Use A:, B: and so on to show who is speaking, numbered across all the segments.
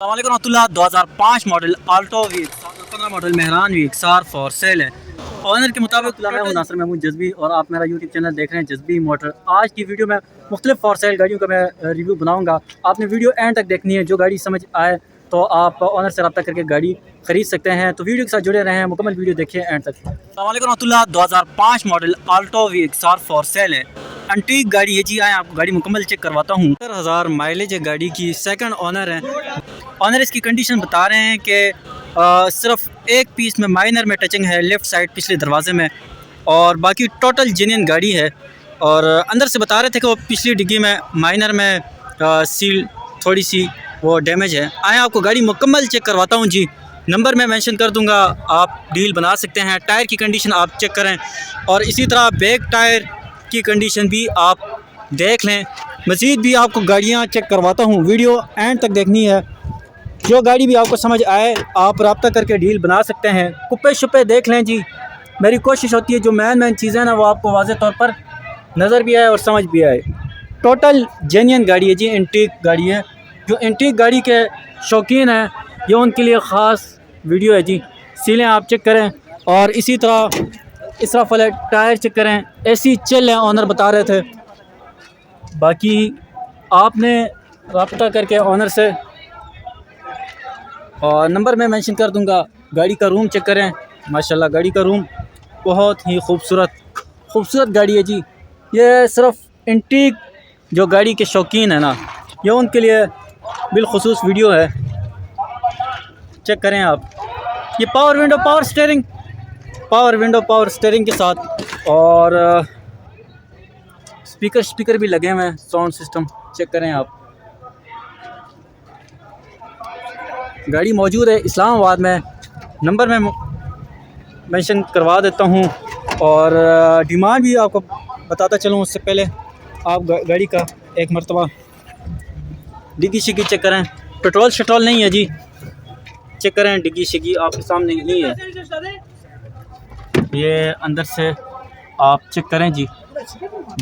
A: रहमतुल्लाह 2005 model Alto वीक 15 model Mehran वीक सार फॉर सेल है। ऑनर के मुताबिक मैं नासिर महमूद जज्बी और आप मेरा यूट्यूब चैनल देख रहे हैं जज्बी मोटर। आज की वीडियो में मुख्तलिफ फॉर सेल गाड़ियों का मैं रिव्यू बनाऊंगा। आपने वीडियो एंड तक देखनी है, जो गाड़ी समझ आए तो आप ऑनर से रब्ता करके गाड़ी खरीद सकते हैं। तो वीडियो के साथ जुड़े रहें, मुकम्मल वीडियो देखिए एंड तक। रहमतुल्लाह 2005 मॉडल आल्टो वीक सार फॉर सेल है। एंटीक गाड़ी है जी। आए आपको गाड़ी मुकम्मल चेक करवाता हूँ। 70,000 माइलेज है गाड़ी की, सेकंड ओनर है। ऑनर इसकी कंडीशन बता रहे हैं कि सिर्फ एक पीस में माइनर में टचिंग है लेफ़्ट साइड पिछले दरवाजे में, और बाकी टोटल जेन्युइन गाड़ी है। और अंदर से बता रहे थे कि वो पिछली डिग्गी में माइनर में सील थोड़ी सी वो डैमेज है। आए आपको गाड़ी मुकम्मल चेक करवाता हूँ जी। नंबर मैं मेंशन कर दूंगा, आप डील बना सकते हैं। टायर की कंडीशन आप चेक करें, और इसी तरह बैक टायर की कंडीशन भी आप देख लें। मज़ीद भी आपको गाड़ियाँ चेक करवाता हूँ, वीडियो एंड तक देखनी है। जो गाड़ी भी आपको समझ आए आप रब्ता करके डील बना सकते हैं। कुप्पे शुप्पे देख लें जी। मेरी कोशिश होती है जो मेन चीज़ें ना वो आपको वाज़े तौर पर नज़र भी आए और समझ भी आए। टोटल जेन्युइन गाड़ी है जी, एंटीक गाड़ी है। जो एंटीक गाड़ी के शौकीन हैं ये उनके लिए ख़ास वीडियो है जी। सीलें आप चेक करें, और इसी तरह इस तरह वाले टायर चेक करें। एसी चल है, ऑनर बता रहे थे। बाकी आपने रब्ता करके ऑनर से, और नंबर मैं मेंशन कर दूंगा। गाड़ी का रूम चेक करें, माशाल्लाह गाड़ी का रूम बहुत ही खूबसूरत गाड़ी है जी। ये सिर्फ एंटीक जो गाड़ी के शौकीन है ना, ये उनके लिए बिलखुसूस वीडियो है। चेक करें आप। ये पावर विंडो पावर स्टीयरिंग के साथ, और स्पीकर भी लगे हुए हैं, साउंड सिस्टम चेक करें आप। गाड़ी मौजूद है इस्लामाबाद में। नंबर मैं मेंशन करवा देता हूँ, और डिमांड भी आपको बताता चलूँ उससे पहले आप गाड़ी का एक मरतबा डिग्गी शिग्गी चेक करें। पेट्रोल शट्रोल नहीं है जी, चेक करें। डिग्गी शिग्गी आपके सामने नहीं है। ये अंदर से आप चेक करें जी।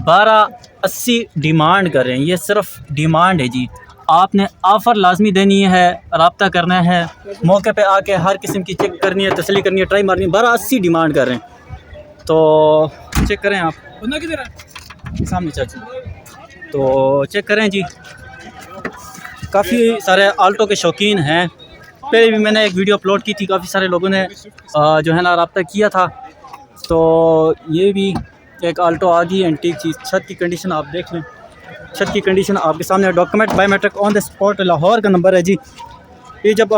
A: 1280 डिमांड कर रहे हैं, ये सिर्फ डिमांड है जी। आपने ऑफ़र लाजमी देनी है, रब्ता करना है, मौके पे आके हर किस्म की चेक करनी है, तसल्ली करनी है, ट्राई मारनी है। 1280 डिमांड कर रहे हैं, तो चेक करें आप। बंदा किधर है? सामने चाचू। तो चेक करें जी। काफ़ी सारे आल्टो के शौकीन हैं। पहले भी मैंने एक वीडियो अपलोड की थी, काफ़ी सारे लोगों ने जो है ना रब्ता किया था। तो ये भी एक आल्टो आ गई एंटीक चीज़। छत की कंडीशन आप देख लें, छत की कंडीशन आपके सामने। Document biometric on the spot, Lahore का नंबर है जी। ये जब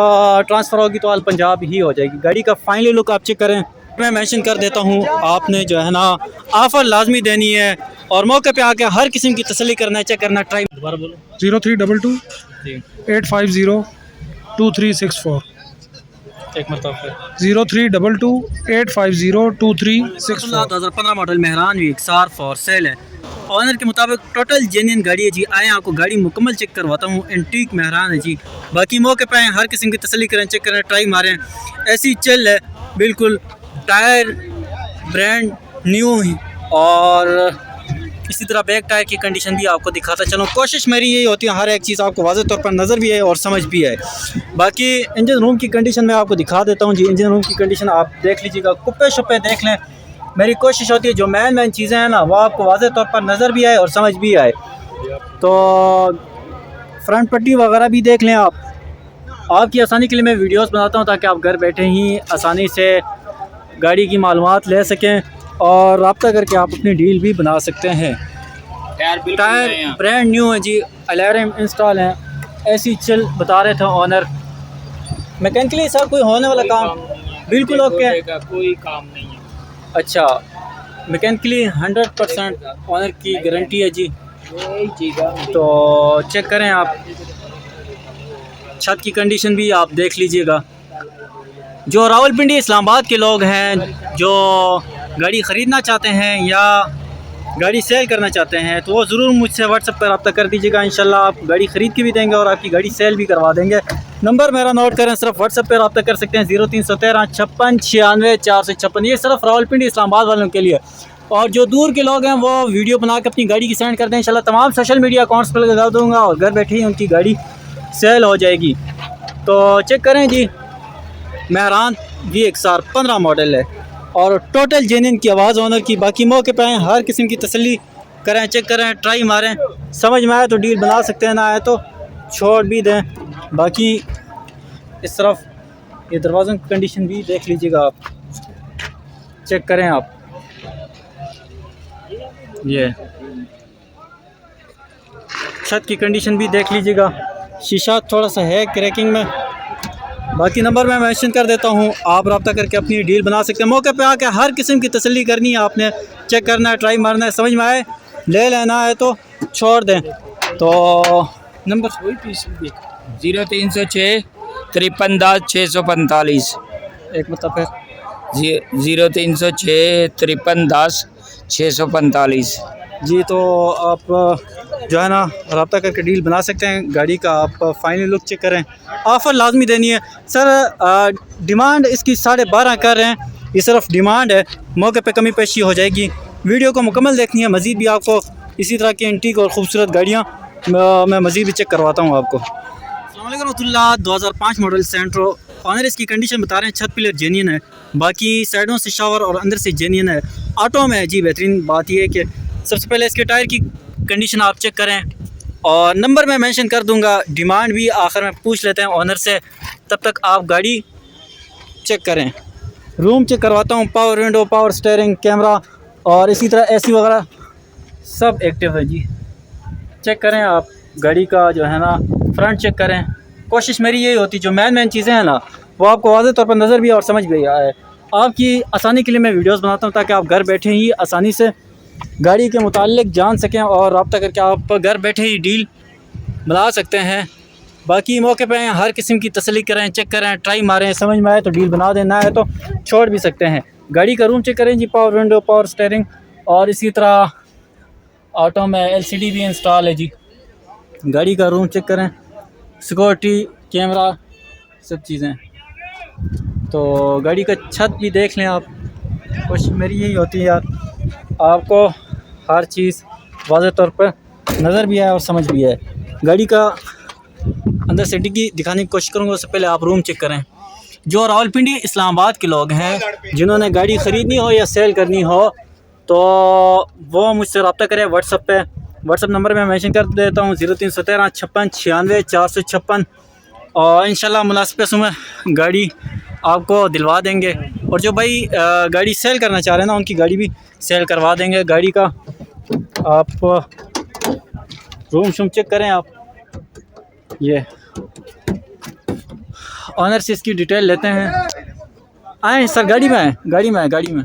A: ट्रांसफ़र होगी तो आल पंजाब ही हो जाएगी। गाड़ी का फाइनली लुक आप चेक करें। मैं मेंशन कर देता हूँ, आपने जो है ना ऑफ़र लाजमी देनी है, और मौके पे आके हर किस्म की तसल्ली करना है, चेक करना। ट्राई दोबारा बोलो।
B: 0322 850 2364।
A: एक मरतबा
B: 0322 850 2364।
A: 2015 मॉडल मेहरान वीक सार फॉर सेल है। ऑनर के मुताबिक टोटल जेन्युइन गाड़ी है जी। आए आपको गाड़ी मुकम्मल चेक करवाता हूँ। एंटीक मेहरान है जी। बाकी मौके पे आए हर किस्म की तसल्ली करें, चेक करें, ट्राई मारें। ऐसी चल है बिल्कुल। टायर ब्रांड न्यू ही, और इसी तरह बैक टायर की कंडीशन भी आपको दिखाता चलूँ। कोशिश मेरी यही होती है हर एक चीज़ आपको वाज़े तौर पर नज़र भी आए और समझ भी आए। बाकी इंजन रूम की कंडीशन मैं आपको दिखा देता हूँ जी। इंजन रूम की कंडीशन आप देख लीजिएगा, कुप्पे शुप्पे देख लें। मेरी कोशिश होती है जो मेन चीज़ें हैं ना वो आपको वाज़े तौर पर नज़र भी आए और समझ भी आए। तो फ्रंट पट्टी वगैरह भी देख लें आप। आपकी आसानी के लिए मैं वीडियोस बनाता हूँ ताकि आप घर बैठे ही आसानी से गाड़ी की मालूमात ले सकें, और रब्ता करके आप अपनी डील भी बना सकते हैं। टायर ब्रांड न्यू है जी। अलार्म इंस्टॉल है। ऐसी चल बता रहे थे ऑनर। मैकेनिकली सर कोई होने वाला काम बिल्कुल ओके,
C: कोई काम नहीं है।
A: अच्छा, मैकेनिकली 100% ऑनर की गारंटी है जी। तो चेक करें आप। छत की कंडीशन भी आप देख लीजिएगा। जो रावलपिंडी इस्लामाबाद के लोग हैं जो गाड़ी ख़रीदना चाहते हैं या गाड़ी सेल करना चाहते हैं, तो वो ज़रूर मुझसे व्हाट्सएप पर रब्ता कर दीजिएगा। इंशाल्लाह आप गाड़ी ख़रीद के भी देंगे और आपकी गाड़ी सेल भी करवा देंगे। नंबर मेरा नोट करें, सिर्फ व्हाट्सएप पर रब्ता कर सकते हैं। 0313 56 96 456। ये सिर्फ रावलपिंडी इस्लामाबाद वालों के लिए। और जो दूर के लोग हैं वो वीडियो बना के अपनी गाड़ी की सेंड कर दें। इंशाल्लाह तमाम सोशल मीडिया अकाउंट्स पर लगा दूँगा, और घर बैठे ही उनकी गाड़ी सेल हो जाएगी। तो चेक करें जी, मेहरान VXR 15 मॉडल है और टोटल जेन्युइन की आवाज़ ओनर की। बाकी मौके पे आएँ, हर किस्म की तसल्ली करें, चेक करें, ट्राई मारें, समझ में आए तो डील बना सकते हैं, ना आए तो छोड़ भी दें। बाकी इस तरफ ये दरवाज़ों की कंडीशन भी देख लीजिएगा आप, चेक करें आप, ये छत की कंडीशन भी देख लीजिएगा, शीशा थोड़ा सा है क्रैकिंग में। बाकी नंबर मैं मेंशन कर देता हूँ, आप रब्ता करके अपनी डील बना सकते हैं। मौके पे आके हर किस्म की तसल्ली करनी है आपने, चेक करना है, ट्राई मारना है, समझ में आए ले लेना है तो छोड़ दें। तो नंबर
C: 0306 5310 645।
A: एक मतलब है
C: 0306 5310 645।
A: जी। तो आप जो है ना रब्ता करके डील बना सकते हैं गाड़ी का। आप फाइनल लुक चेक करें, ऑफ़र लाजमी देनी है सर। डिमांड इसकी 12.5 कर रहे हैं, ये सिर्फ डिमांड है, मौके पे कमी पेशी हो जाएगी। वीडियो को मुकम्मल देखनी है, मज़ीद भी आपको इसी तरह की एंटीक और ख़ूबसूरत गाड़ियाँ मैं मज़ीद भी चेक करवाता हूँ आपको। अस्सलाम वालेकुम रहमतुल्लाह। 2005 मॉडल सेंट्रो, ऑनर इसकी कंडीशन बता रहे हैं, छत पिलर जेन्युइन है, बाकी साइडों से शावर और अंदर से जेन्युइन है, ऑटो में है जी। बेहतरीन बात यह है कि सबसे पहले इसके टायर की कंडीशन आप चेक करें और नंबर मैं मेंशन कर दूंगा, डिमांड भी आखिर में पूछ लेते हैं ऑनर से, तब तक आप गाड़ी चेक करें। रूम चेक करवाता हूँ, power window, power steering, camera और इसी तरह AC वगैरह सब एक्टिव है जी। चेक करें आप गाड़ी का जो है ना फ्रंट चेक करें। कोशिश मेरी यही होती, जो मेन चीज़ें हैं ना वो आपको वाज़ेह तौर पर नज़र भी और समझ भी आए। आपकी आसानी के लिए मैं वीडियोस बनाता हूँ ताकि आप घर बैठे ही आसानी से गाड़ी के मुताल्लिक जान सकें और रब्ता करके आप घर बैठे ही डील बना सकते हैं। बाकी मौके पे हर किस्म की तसल्ली करें, चेक करें, ट्राई मारें, समझ में आए तो डील बना दें, ना है तो छोड़ भी सकते हैं। गाड़ी का रूम चेक करें जी, पावर विंडो, पावर स्टीयरिंग और इसी तरह ऑटो में LCD भी इंस्टॉल है जी। गाड़ी का रूम चेक करें, सिक्योरिटी कैमरा सब चीज़ें। तो गाड़ी का छत भी देख लें आप। कोशिश मेरी यही होती है यार, आपको हर चीज़ वाज़ेह तौर पर नज़र भी आए और समझ भी आए। गाड़ी का अंदर से डिग्गी दिखाने की कोशिश करूँगा, उससे पहले आप रूम चेक करें। जो रावलपिंडी इस्लामाबाद के लोग हैं जिन्होंने गाड़ी ख़रीदनी हो या सेल करनी हो तो वो मुझसे रब्ता करें व्हाट्सअप पे। व्हाट्सअप नंबर मैं मेंशन कर देता हूँ 0313 56 96 456 और इंशाल्लाह मुनासिब पैसों में गाड़ी आपको दिलवा देंगे। और जो भाई गाड़ी सेल करना चाह रहे हैं ना, उनकी गाड़ी भी सेल करवा देंगे। गाड़ी का आप रूम शूम चेक करें आप, ये ऑनर से इसकी डिटेल लेते हैं। आए सर, गाड़ी में आए, गाड़ी में आए, गाड़ी में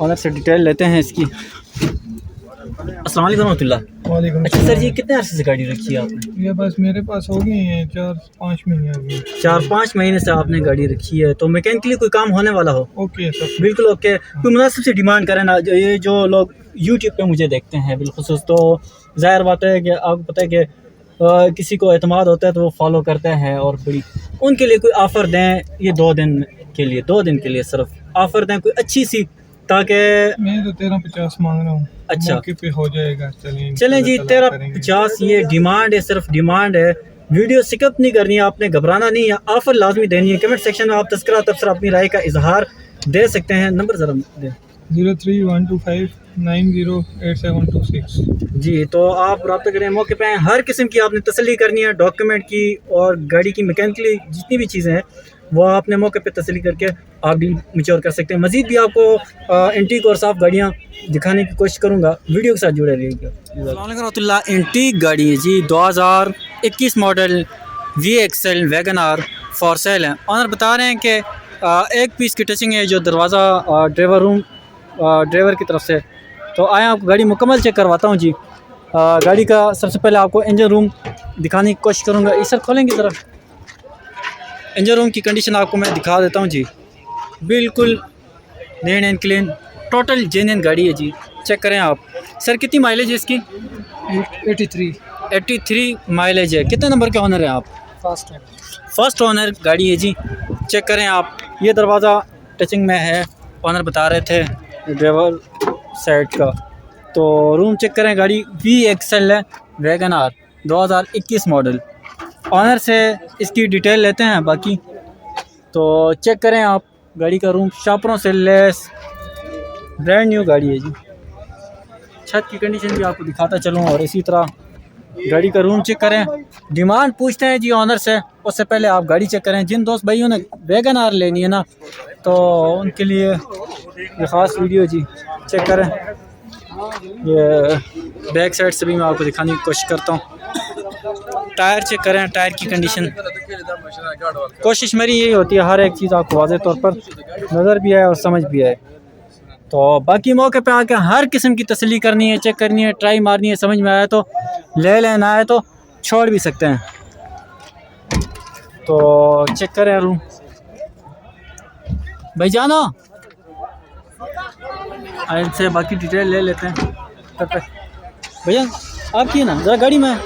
A: ऑनर से डिटेल लेते हैं इसकी। अस्सलाम वालेकुम रहमतुल्लाह।
B: वालेकुम।
A: अच्छा सर जी, कितने अरसे से गाड़ी रखी है आपने?
B: ये बस मेरे पास हो गई हैं 4-5 महीने हो गए।
A: 4-5 महीने से आपने गाड़ी रखी है, तो मैकेनिकली कोई काम होने वाला हो?
B: ओके सर,
A: बिल्कुल ओके। कोई मुनासिब से डिमांड करें ना, ये जो लोग यूट्यूब पे मुझे देखते हैं बिलखुसूस, तो ज़ाहिर बात है कि आपको पता है कि किसी को एतमाद होता है तो वो फॉलो करते हैं, और बड़ी उनके लिए कोई ऑफ़र दें, ये 2 दिन के लिए, 2 दिन के लिए सिर्फ ऑफ़र दें कोई अच्छी सी, ताकि
B: मैं तो 1350 मांग रहा हूँ।
A: अच्छा,
B: मौके पे हो जाएगा।
A: चलें जी, 1350 ये डिमांड है, सिर्फ डिमांड है। वीडियो स्किप नहीं करनी है आपने, घबराना नहीं है, ऑफ़र लाजमी देनी है। कमेंट सेक्शन में आप तस्करा तबसरा अपनी राय का इजहार दे सकते हैं। नंबर ज़रा दें।
B: 031259 908726।
A: जी, तो आप रब्ता करें, मौके पे हर किस्म की आपने तसल्ली करनी है, डॉक्यूमेंट की और गाड़ी की मैकेनिकली जितनी भी चीज़ें हैं वो आपने मौके पे तसल्ली करके आप डील मैच्योर कर सकते हैं। मज़ीद भी आपको एंटीक और साफ़ गाड़ियाँ दिखाने की कोशिश करूँगा, वीडियो के साथ जुड़े रहिएगा। अस्सलाम वालेकुम रहमतुल्लाह। एंटीक गाड़ी है जी, 2021 model VXL Wagon R for sale है। ऑनर बता रहे हैं कि एक पीस की टचिंग है, जो दरवाज़ा ड्राइवर रूम ड्राइवर की तरफ से। तो आए आपको गाड़ी मुकम्मल चेक करवाता हूँ जी। गाड़ी का सबसे पहले आपको इंजन रूम दिखाने की कोशिश करूँगा। ये सर खोलेंगे ज़रा, इंजन रूम की कंडीशन आपको मैं दिखा देता हूँ जी। बिल्कुल neat and clean, total genuine गाड़ी है जी। चेक करें आप। सर कितनी माइलेज है इसकी? 83 माइलेज है। कितने नंबर के ऑनर हैं आप? फर्स्ट ऑनर गाड़ी है जी। चेक करें आप, ये दरवाज़ा टचिंग में है, ऑनर बता रहे थे ड्राइवर साइड का। तो रूम चेक करें, गाड़ी VXL है वैगन आर 2021 मॉडल। ऑनर से इसकी डिटेल लेते हैं बाकी। तो चेक करें आप गाड़ी का रूम, शापरों से लेस ब्रांड न्यू गाड़ी है जी। छत की कंडीशन भी आपको दिखाता चलूँ और इसी तरह गाड़ी का रूम चेक करें। डिमांड पूछते हैं जी ऑनर से, उससे पहले आप गाड़ी चेक करें। जिन दोस्त भाइयों ने वैगन आर लेनी है ना, तो उनके लिए ये ख़ास वीडियो जी। चेक करें, ये बैक साइड से भी मैं आपको दिखाने की कोशिश करता हूँ। टायर चेक करें, टायर की कंडीशन। कोशिश मेरी यही होती है हर एक चीज़ आपको वाज़ेह तौर पर नज़र भी आए और समझ भी आए। तो बाकी मौके पे आके हर किस्म की तसल्ली करनी है, चेक करनी है, ट्राई मारनी है, समझ में आया तो ले लें, ना आए तो छोड़ भी सकते हैं। तो चेक करें रूम भाई जानो, इनसे बाकी डिटेल ले लेते हैं। भैया आपकी है ना, ज़रा गाड़ी में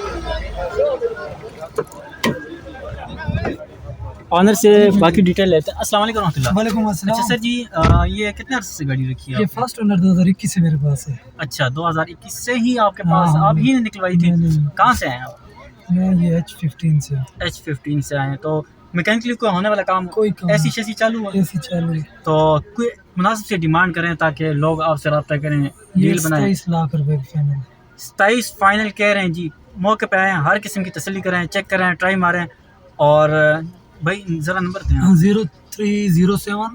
A: ऑनर से बाकी डिटेल लेते हैं। अस्सलाम वालेकुम रहमतुल्लाह।
B: वालेकुम अस्सलाम।
A: अच्छा सर जी, ये कितने अर्से से गाड़ी रखी है
B: ये
A: आपने?
B: फर्स्ट ओनर 2021 से मेरे पास है।
A: अच्छा 2021 से ही आपके पास,
B: हाँ,
A: आप ही ने निकलवाई थी?
B: नहीं।
A: कहाँ से आए हैं आप?
B: मैं ये H15 से।
A: H15 से आए हैं। तो मैकेनिकली कोई होने वाला काम,
B: कोई काम
A: ऐसी शैसी चालू हुआ?
B: ऐसी चालू है।
A: तो कोई मुनासिब से डिमांड करें ताकि लोग आपसे रब्ता करें,
B: ये
A: डील बनाएं।
B: 27 लाख रुपए फाइनल।
A: 27 फाइनल कह रहे हैं जी। मौके पे आए, हर किस्म की तसल्ली करें, चेक करें, ट्राई मारें। और भाई ज़रा नंबर दें आप।
B: 0307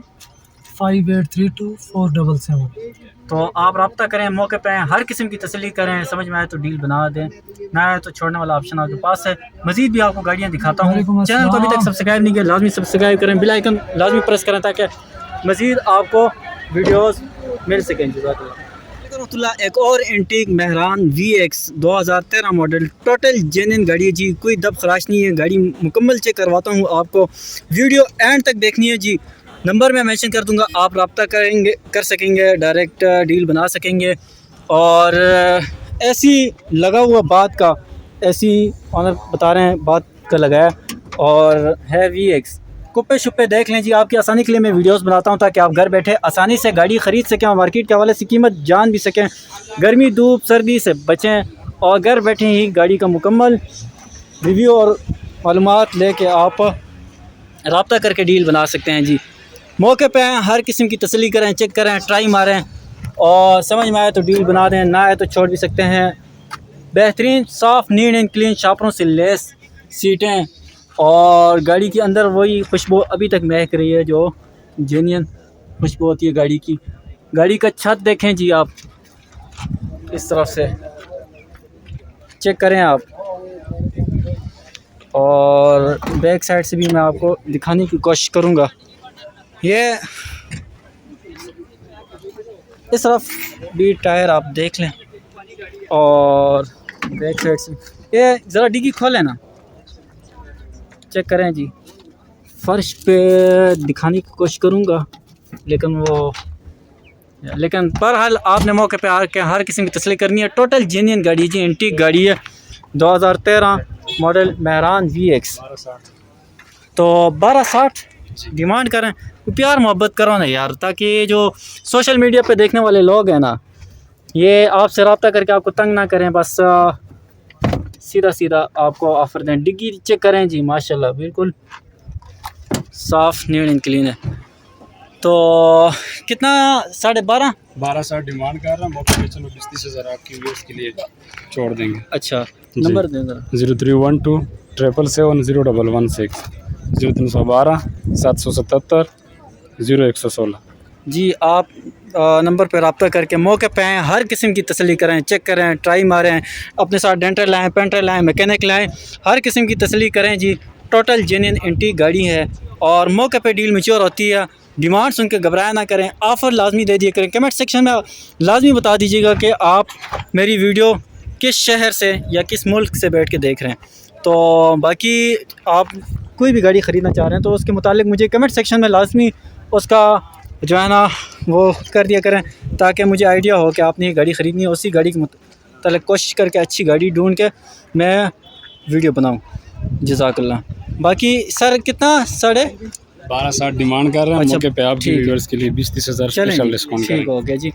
B: 5832 477।
A: तो आप रब्ता करें, मौके पे आए, हर किस्म की तसल्ली करें, समझ में आए तो डील बना दें, ना आए तो छोड़ने वाला ऑप्शन आपके पास है। मज़ीद भी आपको गाड़ियाँ दिखाता हूँ।
B: वालेकुम
A: चैनल को अभी तक
B: अस्सलाम।
A: सब्सक्राइब नहीं किया, लाजमी सब्सक्राइब करें, बेल आइकन लाजमी प्रेस करें ताकि मज़ीद आपको वीडियोस मिल सकें। जज़ाकल्लाह। एक और antique Mehran VX 2013 model, total genuine गाड़ी है जी। कोई दब खराश नहीं है, गाड़ी मुकम्मल चेक करवाता हूँ आपको। वीडियो एंड तक देखनी है जी। नंबर मैं मेंशन कर दूंगा, आप रब्ता कर सकेंगे, डायरेक्ट डील बना सकेंगे। और ऐसी लगा हुआ बात का, ऐसी ऑनर बता रहे हैं बात का लगाया और है VX। कुप्पे शुप्पे देख लें जी, आपकी आसानी के लिए मैं वीडियोस बनाता हूं ताकि आप घर बैठे आसानी से गाड़ी ख़रीद सकें और मार्केट के हवाले से कीमत जान भी सकें, गर्मी धूप सर्दी से बचें और घर बैठे ही गाड़ी का मुकम्मल रिव्यू और मालूमात लेके आप रब्ता करके डील बना सकते हैं जी। मौके पे आएँ, हर किस्म की तसल्ली करें, चेक करें, ट्राई मारें और समझ में आए तो डील बना दें, ना आए तो छोड़ भी सकते हैं। बेहतरीन साफ़ नीट एंड क्लीन, शापरों से लेस सीटें और गाड़ी के अंदर वही खुशबू अभी तक महक रही है जो जेन्युइन खुशबू होती है गाड़ी की। गाड़ी का छत देखें जी आप, इस तरफ से चेक करें आप, और बैक साइड से भी मैं आपको दिखाने की कोशिश करूँगा। ये इस तरफ भी टायर आप देख लें और बैक साइड से ये ज़रा डिग्गी खोलें ना, चेक करें जी। फर्श पे दिखाने की कोशिश करूँगा लेकिन बहरहाल आपने मौके पे आके हर किस्म की तसल्ली करनी है। टोटल जेन्युइन गाड़ी है जी, एंटीक गाड़ी है, 2013 मॉडल मेहरान VX। तो 1260 डिमांड करें, प्यार मोहब्बत करो ना यार, ताकि जो सोशल मीडिया पे देखने वाले लोग हैं ना, ये आपसे रब्ता करके आपको तंग ना करें, बस सीधा सीधा आपको ऑफ़र दें। डिग्गी चेक करें जी, माशाल्लाह बिल्कुल साफ़ नीट एंड क्लीन है। तो कितना, 12.5
D: डिमांड कर रहा हूँ। मौके पे चलो 20-30 हज़ार आपकी व्यूअर्स के लिए छोड़ देंगे।
A: अच्छा नंबर दें ज़रा।
D: 0312 777 0116 0312 777 0116
A: जी। आप नंबर पर रब्ता करके मौके पे आएँ, हर किस्म की तसल्ली करें, चेक करें, ट्राई मारें, अपने साथ डेंटर लाएँ, पेंटर लाएँ, मैकेनिक लाएँ, हर किस्म की तसल्ली करें जी। टोटल जेन्युइन एंटीक गाड़ी है और मौके पे डील मैच्योर होती है। डिमांड सुन के घबराया ना करें, ऑफ़र लाजमी दे दिया करें। कमेंट सेक्शन में लाजमी बता दीजिएगा कि आप मेरी वीडियो किस शहर से या किस मुल्क से बैठ के देख रहे हैं। तो बाकी आप कोई भी गाड़ी ख़रीदना चाह रहे हैं तो उसके मुतालिक मुझे कमेंट सेक्शन में लाजमी उसका जो है ना वो कर दिया करें, ताकि मुझे आइडिया हो कि आपने ये गाड़ी ख़रीदनी है। उसी गाड़ी के मुतालिक कोशिश करके अच्छी गाड़ी ढूंढ के मैं वीडियो बनाऊँ। जज़ाकल्लाह। बाकी सर कितना,
D: 12.5 डिमांड कर रहे हैं।
A: अच्छा,
D: मौके पे आपकी
A: ठीक है।
D: व्यूअर्स के लिए 20-30 हज़ार
A: चलें
D: स्पेशल डिस्काउंट
A: ठीक
D: करेंगे।
A: हो गया जी।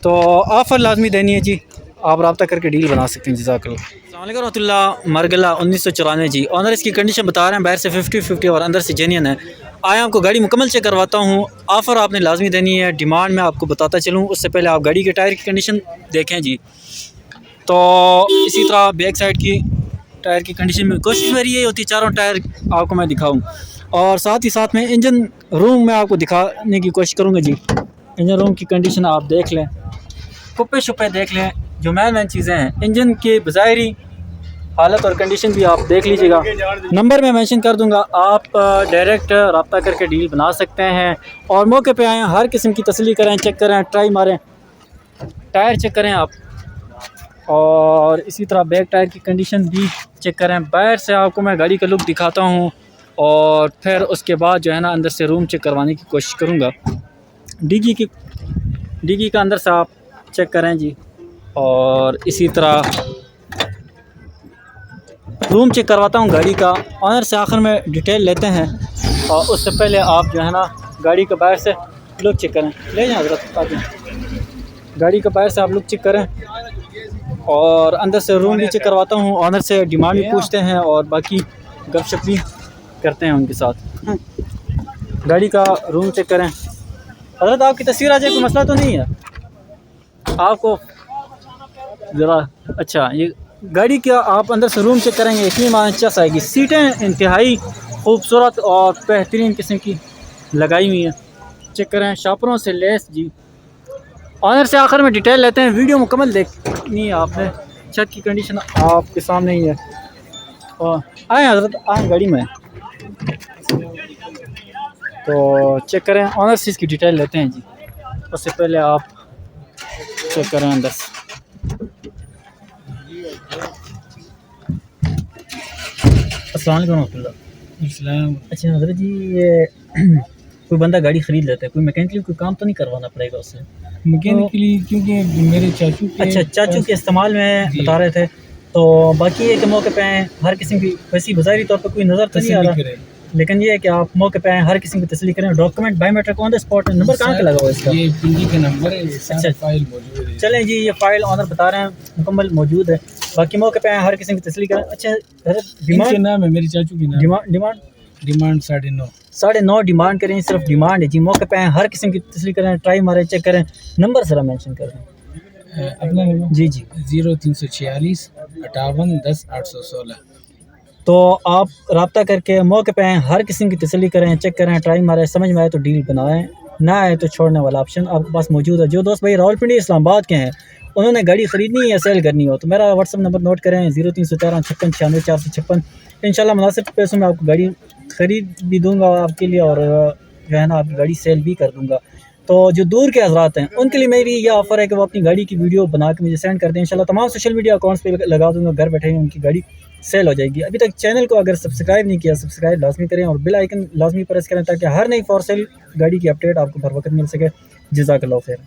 A: तो ऑफ़र लाजमी देनी है जी। आप रब्ता करके डील बना सकते हैं। जज़ाकल्लाह। अस्सलाम वालेकुम रहमतुल्लाह। मरगला 1994 जी। ऑनर इसकी कंडीशन बता रहे हैं, बाहर से 50-50 और अंदर से जेन्युइन है। आया आपको गाड़ी मुकम्मल चेक करवाता हूँ। ऑफ़र आपने लाजमी देनी है। डिमांड में आपको बताता चलूँ, उससे पहले आप गाड़ी के टायर की कंडीशन देखें जी। तो इसी तरह बैक साइड की टायर की कंडीशन में कोशिश मेरी यही होती है चारों टायर आपको मैं दिखाऊँ, और साथ ही साथ में इंजन रूम में आपको दिखाने की कोशिश करूँगा जी। इंजन रूम की कंडीशन आप देख लें, कुप्पे शुप्पे देख लें, जो मेन चीज़ें हैं इंजन की बज़ाहिरी हालत और कंडीशन भी आप देख लीजिएगा। नंबर मैं मेंशन कर दूंगा, आप डायरेक्ट रब्ता करके डील बना सकते हैं और मौके पे आएँ, हर किस्म की तसल्ली करें, चेक करें, ट्राई मारें, टायर चेक करें आप, और इसी तरह बैक टायर की कंडीशन भी चेक करें। बाहर से आपको मैं गाड़ी का लुक दिखाता हूँ और फिर उसके बाद जो है ना अंदर से रूम चेक करवाने की कोशिश करूँगा। डिगी का अंदर से आप चेक करें जी, और इसी तरह रूम चेक करवाता हूँ गाड़ी का। ऑनर से आखिर में डिटेल लेते हैं, और उससे पहले आप जो है ना गाड़ी का बाहर से लुक चेक करें। ले जाएँ हज़रत, गाड़ी का बाहर से आप लुक चेक करें और अंदर से रूम भी चेक करवाता हूँ। ऑनर से डिमांड भी पूछते हैं और बाकी गपशप भी करते हैं उनके साथ। गाड़ी का रूम चेक करें। हज़रत आपकी तस्वीर आ जाए, कोई मसला तो नहीं है आपको ज़रा? अच्छा, ये गाड़ी का आप अंदर से रूम चेक करेंगे, इतनी मानचस आएगी। सीटें इंतहाई खूबसूरत और बेहतरीन किस्म की लगाई हुई हैं, चेक करें, शापरों से लेस जी। ऑनर से आखिर में डिटेल लेते हैं, वीडियो मुकम्मल देखनी है आपने। छत की कंडीशन आपके सामने ही है, और आए हज़रत, आए गाड़ी में, तो चेक करें। ऑनर से इसकी डिटेल लेते हैं जी, उससे पहले आप चेक करें अंदर से। अस्सलाम वालेकुम रहमतुल्लाह। अच्छा हज़रत जी, ये कोई बंदा गाड़ी ख़रीद लेता है, कोई मैकेनिकली कोई काम तो नहीं करवाना पड़ेगा उससे?
B: मैकेनिकली क्योंकि मेरे चाचू के
A: अच्छा, चाचू के इस्तेमाल में बता रहे थे, तो बाकी ये कि मौके पे आएँ, हर किस्म की वैसी बज़ाहिरी तौर पर कोई नज़र तो नहीं आ रहा, लेकिन ये है कि आप मौके पे आएँ, हर किस्म की तसल्ली करें। Document biometric on the spot. Number कहाँ पे लगा हुआ है इसका?
D: ये पिंडी का नंबर है,
A: अच्छा,
D: फाइल मौजूद है।
A: चलें जी, ये फ़ाइल ऑनर बता रहे हैं मुकम्मल मौजूद है। बाकी मौके पे आएँ, हर किस्म की तसल्ली करें। अच्छा
D: इनके नाम है, मेरे चाचू की नाम। डिमांड 9.5।
A: 9.5 डिमांड करें, सिर्फ डिमांड है जी। मौके पे आएँ, हर किस्म की तसल्ली करें, ट्राई मारें, चेक करें। नंबर ज़रा मेंशन कर दें
D: अपना नंबर
A: जी जी।
D: 0346 58 10 816।
A: तो आप रब्ता करके मौके पे आएँ, हर किस्म की तसल्ली करें, चेक करें, ट्राई मारें, समझ में आए तो डील बनाएं, ना आए तो छोड़ने वाला ऑप्शन आपके पास मौजूद है। जो दोस्त भाई रावलपिंडी इस्लामाबाद के हैं, उन्होंने गाड़ी ख़रीदनी या सेल करनी हो, तो मेरा व्हाट्सअप नंबर नोट करें 0317 56 96 456। इंशाल्लाह मुनासिब पैसों में आपको गाड़ी ख़रीद भी दूँगा आपके लिए, और जो है ना आपकी गाड़ी सेल भी कर दूँगा। तो जो दूर के हज़रात हैं उनके लिए मेरी यह ऑफ़र है कि वो अपनी गाड़ी की वीडियो बना के मुझे सेंड कर दें। इंशाल्लाह तमाम सोशल मीडिया अकाउंट्स पे लगा दूँगा, घर बैठे ही उनकी गाड़ी सेल हो जाएगी। अभी तक चैनल को अगर सब्सक्राइब नहीं किया, सब्सक्राइब लाजमी करें और बेल आइकन लाजमी प्रेस करें, ताकि हर नई फॉर सेल गाड़ी की अपडेट आपको बर वक्त मिल सके। जज़ाकल्लाह खैर।